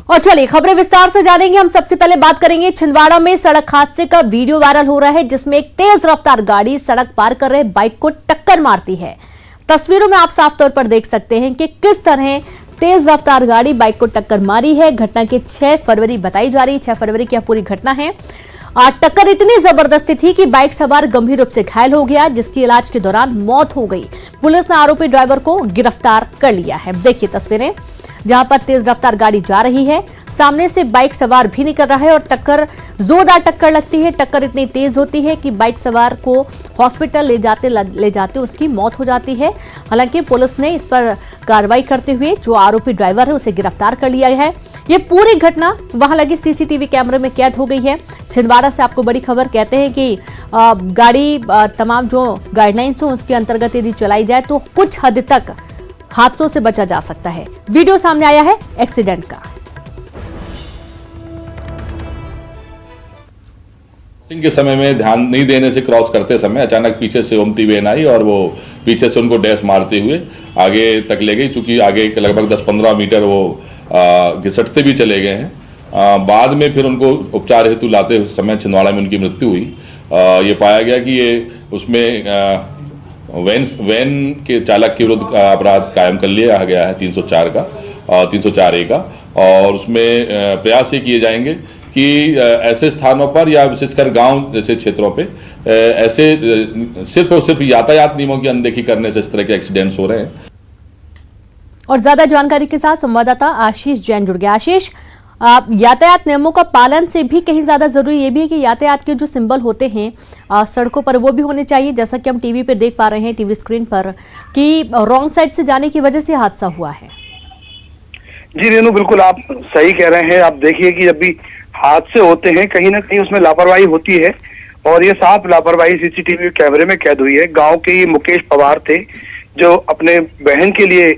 और चलिए खबरें विस्तार से जानेंगे। हम सबसे पहले बात करेंगे छिंदवाड़ा में सड़क हादसे का वीडियो वायरल हो रहा है, जिसमें एक तेज रफ्तार गाड़ी सड़क पार कर रहे बाइक को टक्कर मारती है। तस्वीरों में आप साफ तौर पर देख सकते हैं कि किस तरह तेज रफ्तार गाड़ी बाइक को टक्कर मारी है। घटना की 6 फरवरी बताई जा रही है। 6 फरवरी की यह पूरी घटना है। टक्कर इतनी जबरदस्ती थी कि बाइक सवार गंभीर रूप से घायल हो गया, जिसकी इलाज के दौरान मौत हो गई। पुलिस ने आरोपी ड्राइवर को गिरफ्तार कर लिया है। देखिए तस्वीरें, जहां पर तेज रफ्तार गाड़ी जा रही है, सामने से बाइक सवार भी निकल रहा है और जोरदार टक्कर लगती है। टक्कर इतनी तेज होती है कि बाइक सवार को हॉस्पिटल ले जाते उसकी मौत हो जाती है। हालांकि पुलिस ने इस पर कार्रवाई करते हुए जो आरोपी ड्राइवर है उसे गिरफ्तार कर लिया है। ये पूरी घटना वहां लगे सीसीटीवी कैमरे में कैद हो गई है। छिंदवाड़ा से आपको बड़ी खबर, कहते हैं कि गाड़ी तमाम जो गाइडलाइंस हो उसके अंतर्गत यदि चलाई जाए तो कुछ हद तक हादसों से बचा जा सकता है। वीडियो सामने आया है एक्सीडेंट का। के समय में ध्यान नहीं देने से क्रॉस करते समय अचानक पीछे से ओमती वैन आई और वो पीछे से उनको डैश मारते हुए आगे तक ले गई। चूंकि आगे लगभग 10-15 मीटर वो घिसटते भी चले गए हैं। बाद में फिर उनको उपचार हेतु लाते समय छिंदवाड़ा में उनकी मृत्यु हुई। ये पाया गया कि ये उसमें वैन के चालक के विरुद्ध अपराध कायम कर लिया गया है 304 का 304A का। और उसमें प्रयास ये किए जाएंगे कि ऐसे स्थानों पर या विशेषकर गांव जैसे क्षेत्रों पे ऐसे सिर्फ और सिर्फ यातायात नियमों की अनदेखी करने से इस तरह के एक्सीडेंट्स हो रहे हैं। और ज्यादा जानकारी के साथ संवाददाता आशीष जैन जुड़ गया। आशीष, यातायात नियमों का पालन से भी कहीं ज्यादा जरूरी ये भी है कि यातायात के जो सिंबल होते हैं सड़कों पर वो भी होने चाहिए। जैसा कि हम टीवी पे देख पा रहे हैं, टीवी स्क्रीन पर, कि रॉन्ग साइड से जाने की वजह से हादसा हुआ है। जी रेनू, बिल्कुल आप सही कह रहे हैं। आप देखिए कि जब भी हादसे होते हैं कहीं ना कहीं उसमें लापरवाही होती है और ये साफ लापरवाही सीसीटीवी कैमरे में कैद हुई है। गांव के मुकेश पवार थे जो अपने बहन के लिए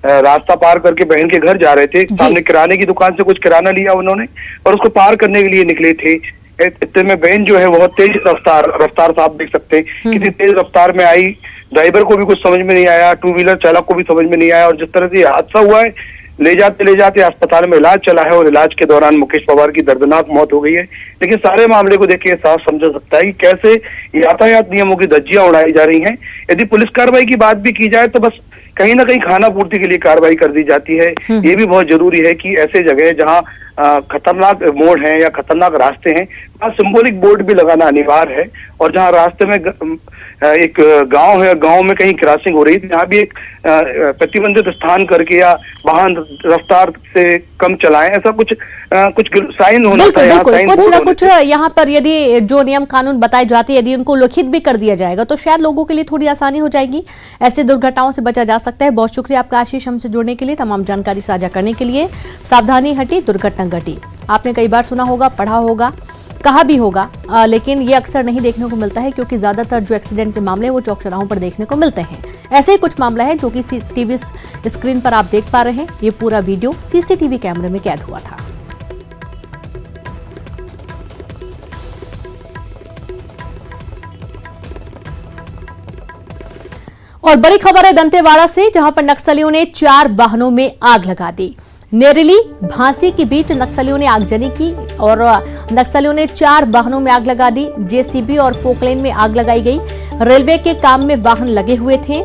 रास्ता पार करके बहन के घर जा रहे थे। सामने किराने की दुकान से कुछ किराना लिया उन्होंने और उसको पार करने के लिए निकले थे। इतने में बहन जो है बहुत तेज रफ्तार आप देख सकते हैं कितनी तेज रफ्तार में आई। ड्राइवर को भी कुछ समझ में नहीं आया, टू व्हीलर चालक को भी समझ में नहीं आया और जिस तरह से हादसा हुआ है ले जाते अस्पताल में इलाज चला है और इलाज के दौरान मुकेश पवार की दर्दनाक मौत हो गई है। लेकिन सारे मामले को देखिए साफ समझा सकता है कि कैसे यातायात नियमों की धज्जियां उड़ाई जा रही हैं। यदि पुलिस कार्रवाई की बात भी की जाए तो बस कहीं ना कहीं खाना पूर्ति के लिए कार्रवाई कर दी जाती है। ये भी बहुत जरूरी है कि ऐसे जगह जहां खतरनाक मोड़ हैं या खतरनाक रास्ते हैं वहां सिंबॉलिक बोर्ड भी लगाना अनिवार्य है। और जहां रास्ते में एक गांव है, गांव में कहीं क्रॉसिंग हो रही थी, यहाँ भी एक प्रतिबंधित स्थान करके या वाहन रफ्तार से कम चलाएं, ऐसा कुछ साइन होना चाहिए। कुछ ना कुछ यहाँ पर यदि जो नियम कानून बताए जाते हैं यदि उनको लिखित भी कर दिया जाएगा तो शायद लोगों के लिए थोड़ी आसानी हो जाएगी। ऐसे दुर्घटनाओं से बचा जा सकता है। बहुत शुक्रिया आपका आशीष, हमसे जुड़ने के लिए, तमाम जानकारी साझा करने के लिए। सावधानी हटी दुर्घटना घटी, आपने कई बार सुना होगा, पढ़ा होगा, कहा भी होगा, लेकिन ये अक्सर नहीं देखने को मिलता है क्योंकि ज्यादातर जो एक्सीडेंट के मामले वो चौक चौराहों पर देखने को मिलते हैं। ऐसे ही कुछ मामला है जो कि टीवी स्क्रीन पर आप देख पा रहे हैं। ये पूरा वीडियो सीसीटीवी कैमरे में कैद हुआ था। और बड़ी खबर है दंतेवाड़ा से, जहां पर नक्सलियों ने 4 वाहनों में आग लगा दी। नेरली भांसी के बीच नक्सलियों ने आगजनी की और नक्सलियों ने 4 वाहनों में आग लगा दी। जेसीबी और पोकलेन में आग लगाई गई। रेलवे के काम में वाहन लगे हुए थे।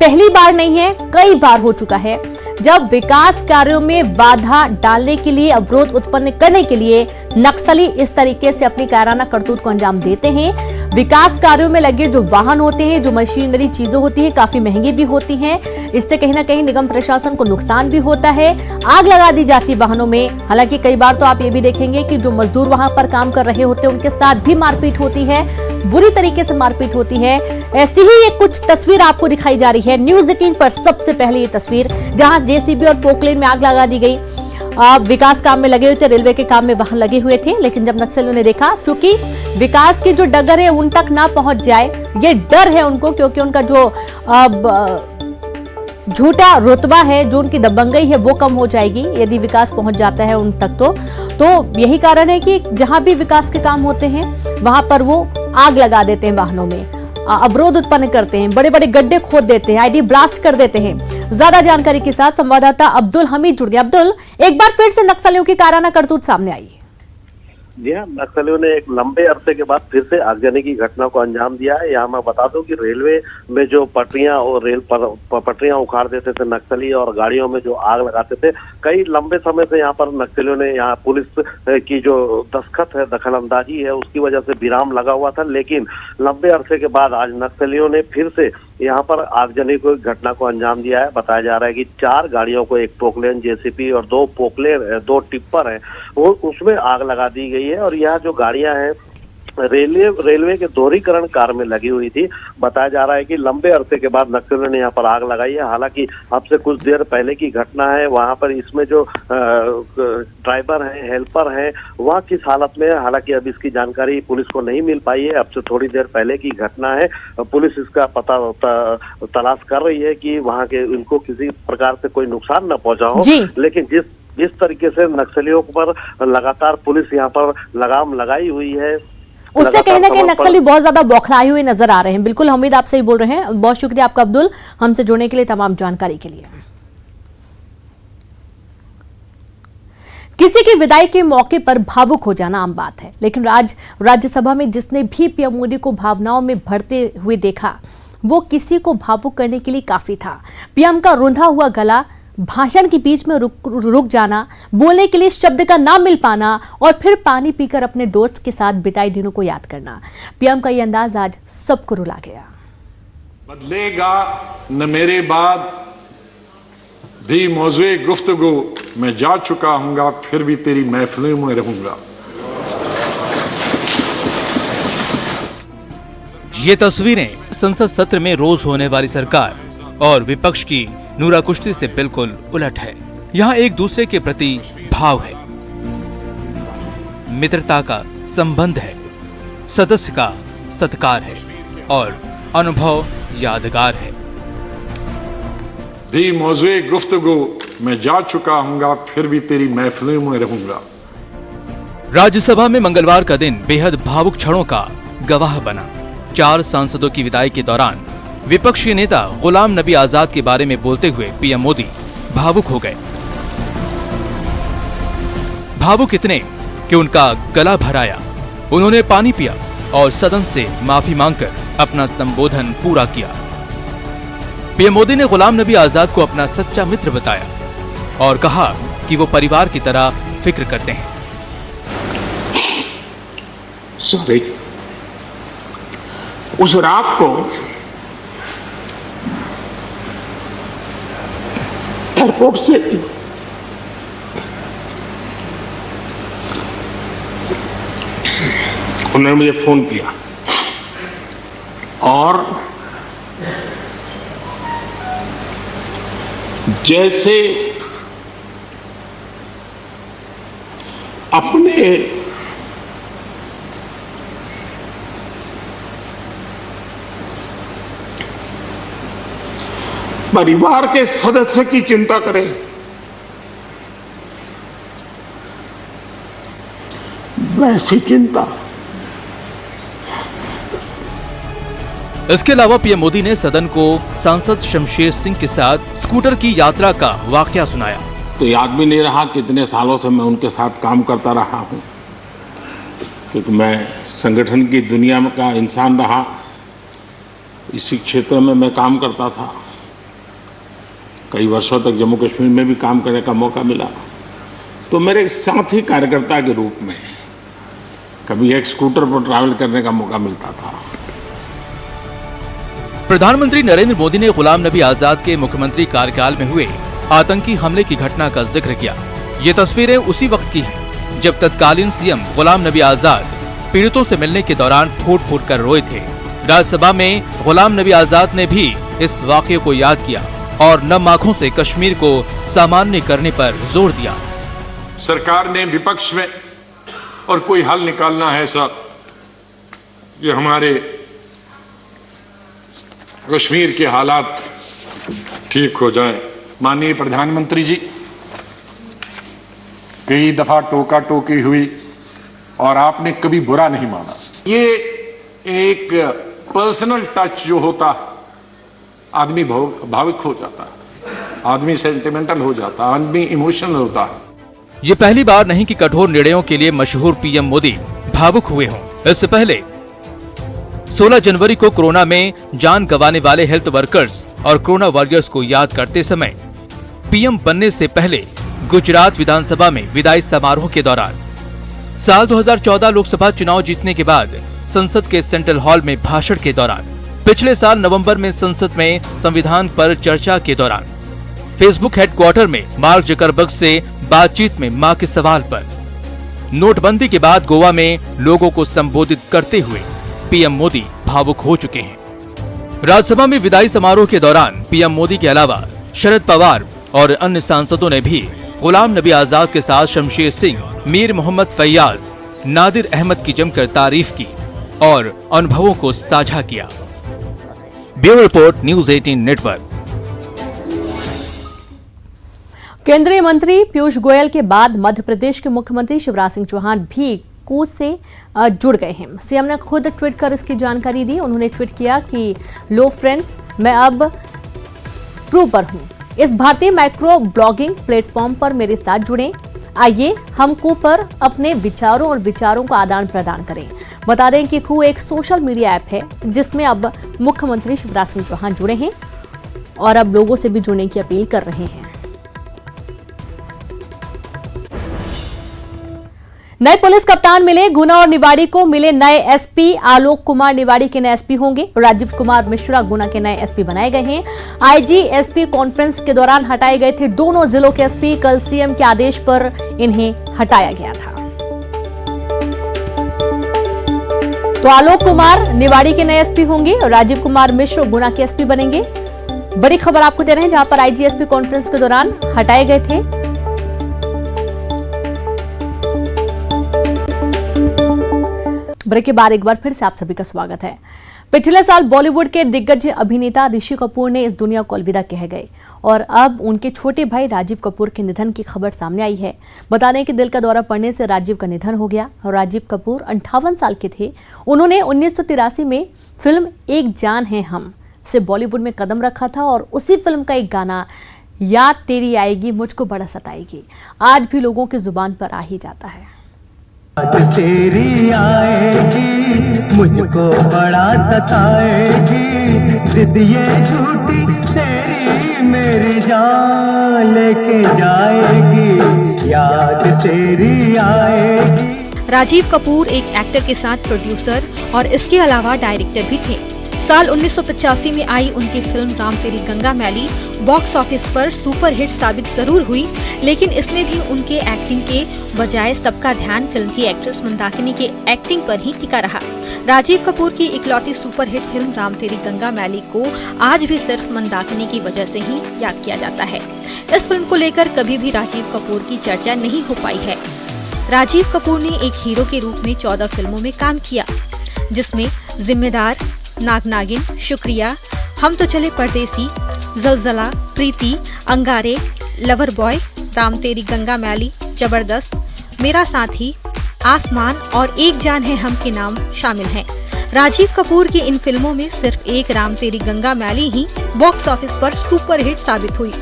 पहली बार नहीं है, कई बार हो चुका है जब विकास कार्यों में बाधा डालने के लिए, अवरोध उत्पन्न करने के लिए नक्सली इस तरीके से अपनी कायराना करतूत को अंजाम देते हैं। विकास कार्यों में लगे जो वाहन होते हैं, जो मशीनरी चीजें होती हैं, काफी महंगी भी होती हैं। इससे कहीं ना कहीं निगम प्रशासन को नुकसान भी होता है। आग लगा दी जाती वाहनों में। हालांकि कई बार तो आप ये भी देखेंगे कि जो मजदूर वहां पर काम कर रहे होते हैं उनके साथ भी मारपीट होती है, बुरी तरीके से मारपीट होती है। ऐसी ही एक कुछ तस्वीर आपको दिखाई जा रही है न्यूज़ 18 पर। सबसे पहले ये तस्वीर जहां जेसीबी और पोकलेन में आग लगा दी गई। विकास काम में लगे हुए थे, रेलवे के काम में वाहन लगे हुए थे, लेकिन जब नक्सलियों ने देखा, क्योंकि विकास की जो डगर है उन तक ना पहुंच जाए, ये डर है उनको, क्योंकि उनका जो झूठा रुतबा है, जो उनकी दबंगई है वो कम हो जाएगी यदि विकास पहुंच जाता है उन तक। तो यही कारण है कि जहां भी विकास के काम होते हैं वहां पर वो आग लगा देते हैं वाहनों में, अवरोध उत्पन्न करते हैं, बड़े बड़े गड्ढे खोद देते हैं, आईडी ब्लास्ट कर देते हैं। ज्यादा जानकारी के साथ संवाददाता अब्दुल हमीद जुड़ गए। अब्दुल, एक बार फिर से नक्सलियों की काराना करतूत सामने आई। जी हाँ, नक्सलियों ने एक लंबे अरसे के बाद फिर से आगजनी की घटना को अंजाम दिया है। यहाँ मैं बता दूं कि रेलवे में जो पटरियां और रेल पटरियां उखाड़ देते थे नक्सली और गाड़ियों में जो आग लगाते थे, कई लंबे समय से यहाँ पर नक्सलियों ने यहाँ पुलिस की जो दस्तखत है, दखल अंदाजी है, उसकी वजह से विराम लगा हुआ था। लेकिन लंबे अरसे के बाद आज नक्सलियों ने फिर से यहाँ पर आगजनी को घटना को अंजाम दिया है। बताया जा रहा है कि 4 गाड़ियों को, एक पोकलेन जेसीबी और 2 टिप्पर हैं, वो उसमें आग लगा दी गई है। और यह जो गाड़ियां हैं रेलवे के दोहरीकरण कार्य में लगी हुई थी। बताया जा रहा है कि लंबे अरसे के बाद नक्सलियों ने यहाँ पर आग लगाई है। हालांकि अब से कुछ देर पहले की घटना है। वहां पर इसमें जो ड्राइवर हैं, हेल्पर हैं, वह किस हालत में है, हालांकि अब इसकी जानकारी पुलिस को नहीं मिल पाई है। अब से थोड़ी देर पहले की घटना है। पुलिस इसका पता तलाश कर रही है कि वहां के इनको किसी प्रकार से कोई नुकसान न पहुंचा हो। लेकिन जिस तरीके से नक्सलियों पर लगातार पुलिस यहाँ पर लगाम लगाई हुई है, उससे कहीं ना कहीं नक्सली बहुत ज्यादा बौखलाए हुए नजर आ रहे हैं। बिल्कुल हमीद, आपसे ही बोल रहे हैं। बहुत शुक्रिया आपका अब्दुल, हमसे जुड़ने के लिए, तमाम जानकारी के लिए। किसी की विदाई के मौके पर भावुक हो जाना आम बात है, लेकिन राज्यसभा में जिसने भी पीएम मोदी को भावनाओं में भरते हुए देखा, वो किसी को भावुक करने के लिए काफी था। पीएम का रुंधा हुआ गला, भाषण के बीच में रुक जाना, बोलने के लिए शब्द का ना मिल पाना और फिर पानी पीकर अपने दोस्त के साथ बिताए दिनों को याद करना, पीएम का ये अंदाज आज सबको रुला गया। बदलेगा न मेरे बाद भी मौज़े गुफ्तगू, मैं जा चुका हूंगा फिर भी तेरी महफिलों में रहूंगा। ये तस्वीरें संसद सत्र में रोज होने वाली सरकार और विपक्ष की नूरा कुश्ती से बिल्कुल उलट है। यहाँ एक दूसरे के प्रति भाव है, मित्रता का संबंध है, सदस्य का सत्कार है और अनुभव यादगार है। भी मौज़े गुफ्तगू, मैं जा चुका हूंगा फिर भी तेरी महफिलों में रहूंगा। राज्यसभा में मंगलवार का दिन बेहद भावुक क्षणों का गवाह बना। 4 सांसदों की विदाई के दौरान विपक्षी नेता गुलाम नबी आजाद के बारे में बोलते हुए पीएम मोदी भावुक हो गए। भावुक इतने कि उनका गला भर आया। उन्होंने पानी पिया और सदन से माफी मांगकर अपना संबोधन पूरा किया। पीएम मोदी ने गुलाम नबी आजाद को अपना सच्चा मित्र बताया और कहा कि वो परिवार की तरह फिक्र करते हैं। सॉरी, उस रात को एयरपोर्ट से उन्होंने मुझे फोन किया और जैसे अपने परिवार के सदस्य की चिंता करें, वैसी चिंता। इसके अलावा पीएम मोदी ने सदन को सांसद शमशेर सिंह के साथ स्कूटर की यात्रा का वाकया सुनाया। तो याद भी नहीं रहा कितने सालों से मैं उनके साथ काम करता रहा हूं, क्योंकि मैं संगठन की दुनिया में का इंसान रहा। इसी क्षेत्र में मैं काम करता था। कई वर्षों तक जम्मू कश्मीर में भी काम करने का मौका मिला। तो मेरे साथी कार्यकर्ता के रूप में कभी एक स्कूटर पर ट्रैवल करने का मौका मिलता था। प्रधानमंत्री नरेंद्र मोदी ने गुलाम नबी आजाद के मुख्यमंत्री कार्यकाल में हुए आतंकी हमले की घटना का जिक्र किया। ये तस्वीरें उसी वक्त की हैं जब तत्कालीन सीएम गुलाम नबी आजाद पीड़ितों से मिलने के दौरान फूट फूट कर रोए थे। राज्यसभा में गुलाम नबी आजाद ने भी इस वाकये को याद किया और नम आंखों से कश्मीर को सामान्य करने पर जोर दिया। सरकार ने विपक्ष में और कोई हल निकालना है सब कि हमारे कश्मीर के हालात ठीक हो जाएं। माननीय प्रधानमंत्री जी, कई दफा टोका टोकी हुई और आपने कभी बुरा नहीं माना। ये एक पर्सनल टच जो होता, आदमी भावुक हो जाता है। आदमी सेंटिमेंटल हो जाता है, आदमी इमोशनल होता है। ये पहली बार नहीं कि कठोर निर्णयों के लिए मशहूर पीएम मोदी भावुक हुए हों। इससे पहले 16 जनवरी को कोरोना में जान गंवाने वाले हेल्थ वर्कर्स और कोरोना वॉरियर्स को याद करते समय पीएम बनने से पहले गुजरात विधानसभा में विदाई समारोह के दौरान, साल 2014 लोकसभा चुनाव जीतने के बाद संसद के सेंट्रल हॉल में भाषण के दौरान, पिछले साल नवंबर में संसद में संविधान पर चर्चा के दौरान, फेसबुक हेडक्वार्टर में मार्क जकरबर्ग से बातचीत में मां के सवाल पर, नोटबंदी के बाद गोवा में लोगों को संबोधित करते हुए पीएम मोदी भावुक हो चुके हैं। राज्यसभा में विदाई समारोह के दौरान पीएम मोदी के अलावा शरद पवार और अन्य सांसदों ने भी गुलाम नबी आजाद के साथ शमशेर सिंह, मीर मोहम्मद फैयाज, नादिर अहमद की जमकर तारीफ की और अनुभवों को साझा किया। Bureau report, news 18 network. केंद्रीय मंत्री पीयूष गोयल के बाद मध्य प्रदेश के मुख्यमंत्री शिवराज सिंह चौहान भी कूच से जुड़ गए हैं। सीएम ने खुद ट्वीट कर इसकी जानकारी दी। उन्होंने ट्वीट किया कि लो फ्रेंड्स, मैं अब ट्रू पर हूं। इस भारतीय माइक्रो ब्लॉगिंग प्लेटफॉर्म पर मेरे साथ जुड़ें। आइए हम कू पर अपने विचारों और विचारों का आदान प्रदान करें। बता दें कि कू एक सोशल मीडिया ऐप है जिसमें अब मुख्यमंत्री शिवराज सिंह चौहान जुड़े हैं और अब लोगों से भी जुड़ने की अपील कर रहे हैं। नए पुलिस कप्तान मिले। गुना और निवाड़ी को मिले नए एसपी। आलोक कुमार निवाड़ी के नए एसपी होंगे। राजीव कुमार मिश्रा गुना के नए एसपी बनाए गए हैं। आईजी एसपी कॉन्फ्रेंस के दौरान हटाए गए थे दोनों जिलों के एसपी। कल सीएम के आदेश पर इन्हें हटाया गया था। तो आलोक कुमार निवाड़ी के नए एसपी होंगे और राजीव कुमार मिश्र गुना के एसपी बनेंगे। बड़ी खबर आपको दे रहे हैं, जहां पर आईजी एसपी कॉन्फ्रेंस के दौरान हटाए गए थे। ब्रेक के बाद एक बार फिर से आप सभी का स्वागत है। पिछले साल बॉलीवुड के दिग्गज अभिनेता ऋषि कपूर ने इस दुनिया को अलविदा कह गए और अब उनके छोटे भाई राजीव कपूर के निधन की खबर सामने आई है। बता दें कि दिल का दौरा पड़ने से राजीव का निधन हो गया और राजीव कपूर 58 साल के थे। उन्होंने 1983 में फिल्म एक जान है हम से बॉलीवुड में कदम रखा था और उसी फिल्म का एक गाना याद तेरी आएगी मुझको बड़ा सताएगी आज भी लोगों की जुबान पर आ ही जाता है। तेरी आएगी मुझको बड़ा सताएगी जिद ये झूठी तेरी मेरी जान लेके जाएगी याद तेरी आएगी। राजीव कपूर एक एक्टर के साथ प्रोड्यूसर और इसके अलावा डायरेक्टर भी थे। साल 1985 में आई उनकी फिल्म राम तेरी गंगा मैली बॉक्स ऑफिस पर सुपर हिट साबित जरूर हुई, लेकिन इसमें भी उनके एक्टिंग के बजाय सबका ध्यान फिल्म की एक्ट्रेस मंदाकिनी के एक्टिंग पर ही टिका रहा। राजीव कपूर की इकलौती सुपर हिट फिल्म राम तेरी गंगा मैली को आज भी सिर्फ मंदाकिनी की वजह से ही याद किया जाता है। इस फिल्म को लेकर कभी भी राजीव कपूर की चर्चा नहीं हो पाई है। राजीव कपूर ने एक हीरो के रूप में 14 फिल्मों में काम किया, जिसमें जिम्मेदार, नाग नागिन, शुक्रिया, हम तो चले परदेसी, जलजला, प्रीति, अंगारे, लवर बॉय, राम तेरी गंगा मैली, जबरदस्त, मेरा साथी, आसमान और एक जान है हम के नाम शामिल हैं। राजीव कपूर की इन फिल्मों में सिर्फ एक राम तेरी गंगा मैली ही बॉक्स ऑफिस पर सुपर हिट साबित हुई।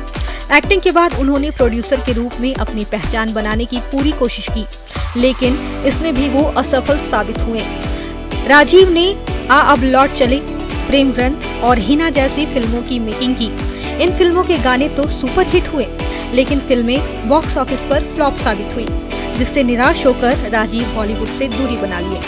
एक्टिंग के बाद उन्होंने प्रोड्यूसर के रूप में अपनी पहचान बनाने की पूरी कोशिश की, लेकिन इसमें भी वो असफल साबित हुए। राजीव ने आ अब लौट चले, प्रेम ग्रंथ और हिना जैसी फिल्मों की मेकिंग की। इन फिल्मों के गाने तो सुपर हिट हुए, लेकिन फिल्में बॉक्स ऑफिस पर फ्लॉप साबित हुई, जिससे निराश होकर राजीव बॉलीवुड से दूरी बना लिए।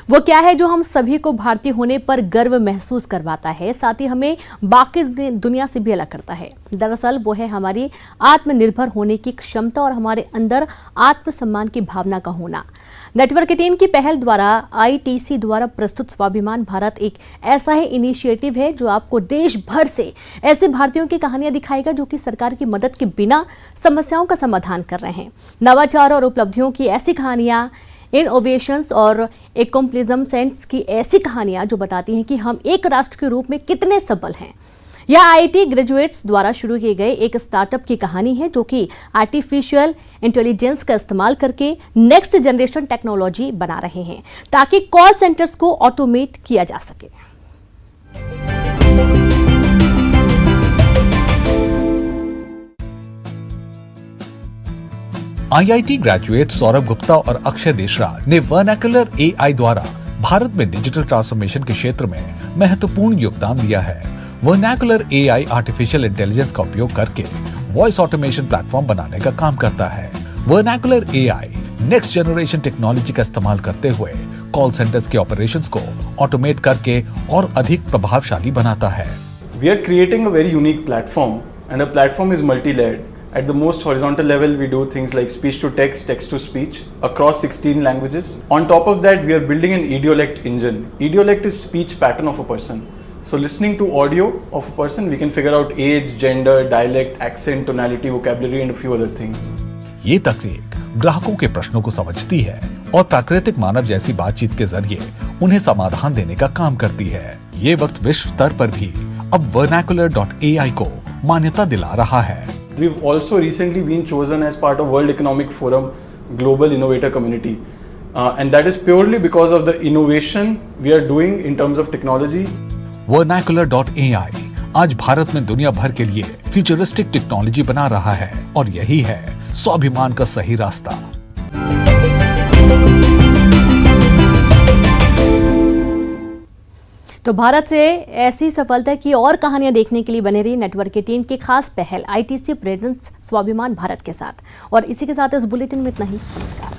वो क्या है जो हम सभी को भारतीय होने पर गर्व महसूस करवाता है, साथ ही हमें बाकी दुनिया से भी अलग करता है। दरअसल वो है हमारी आत्मनिर्भर होने की क्षमता और हमारे अंदर आत्मसम्मान की भावना का होना। नेटवर्क 18 की पहल द्वारा आईटीसी द्वारा प्रस्तुत स्वाभिमान भारत एक ऐसा ही इनिशिएटिव है जो आपको देश भर से ऐसे भारतीयों की कहानियां दिखाएगा जो कि सरकार की मदद के बिना समस्याओं का समाधान कर रहे हैं। नवाचार और उपलब्धियों की ऐसी कहानियां, इनोवेशंस और एक्कम्प्लिज्मेंट्स की ऐसी कहानियां जो बताती हैं कि हम एक राष्ट्र के रूप में कितने सबल हैं। यह आईटी ग्रेजुएट्स द्वारा शुरू किए गए एक स्टार्टअप की कहानी है जो कि आर्टिफिशियल इंटेलिजेंस का इस्तेमाल करके नेक्स्ट जनरेशन टेक्नोलॉजी बना रहे हैं ताकि कॉल सेंटर्स को ऑटोमेट किया जा सके। आईआईटी ग्रेजुएट सौरभ गुप्ता और अक्षय देशराज ने वर्नाकुलर एआई द्वारा भारत में डिजिटल ट्रांसफॉर्मेशन के क्षेत्र में महत्वपूर्ण योगदान दिया है। वर्नाकुलर एआई आर्टिफिशियल इंटेलिजेंस का उपयोग करके वॉइस ऑटोमेशन प्लेटफॉर्म बनाने का काम करता है। Vernacular AI next generation technology का इस्तेमाल करते हुए कॉल सेंटर्स के ऑपरेशंस को ऑटोमेट करके और अधिक प्रभावशाली बनाता है। We are creating a very unique platform, and the platform is multi-layered. At the most horizontal level, we do things like speech to text, text to speech across 16 languages. On top of that, we are building an idiolect engine. Idiolect is speech pattern of a person. So listening to audio of a person, we can figure out age, gender, dialect, accent, tonality, vocabulary and a few other things. ये तकनीक ग्राहकों के प्रश्नों को समझती है और प्राकृतिक मानव जैसी बातचीत के जरिए उन्हें समाधान देने का काम करती है। ये वक्त विश्व स्तर पर भी अब vernacular.ai को मान्यता दिला रहा है। We've also recently been chosen as part of World Economic Forum Global Innovator Community, and that is purely because of the innovation we are doing in terms of technology. vernacular.ai आज भारत में दुनिया भर के लिए फ्यूचरिस्टिक टेक्नोलॉजी बना रहा है और यही है स्वाभिमान का सही रास्ता। तो भारत से ऐसी सफलता की और कहानियां देखने के लिए बने रही नेटवर्क की टीम की खास पहल आईटीसी प्रेजेंस स्वाभिमान भारत के साथ। और इसी के साथ इस बुलेटिन में इतना ही। नमस्कार।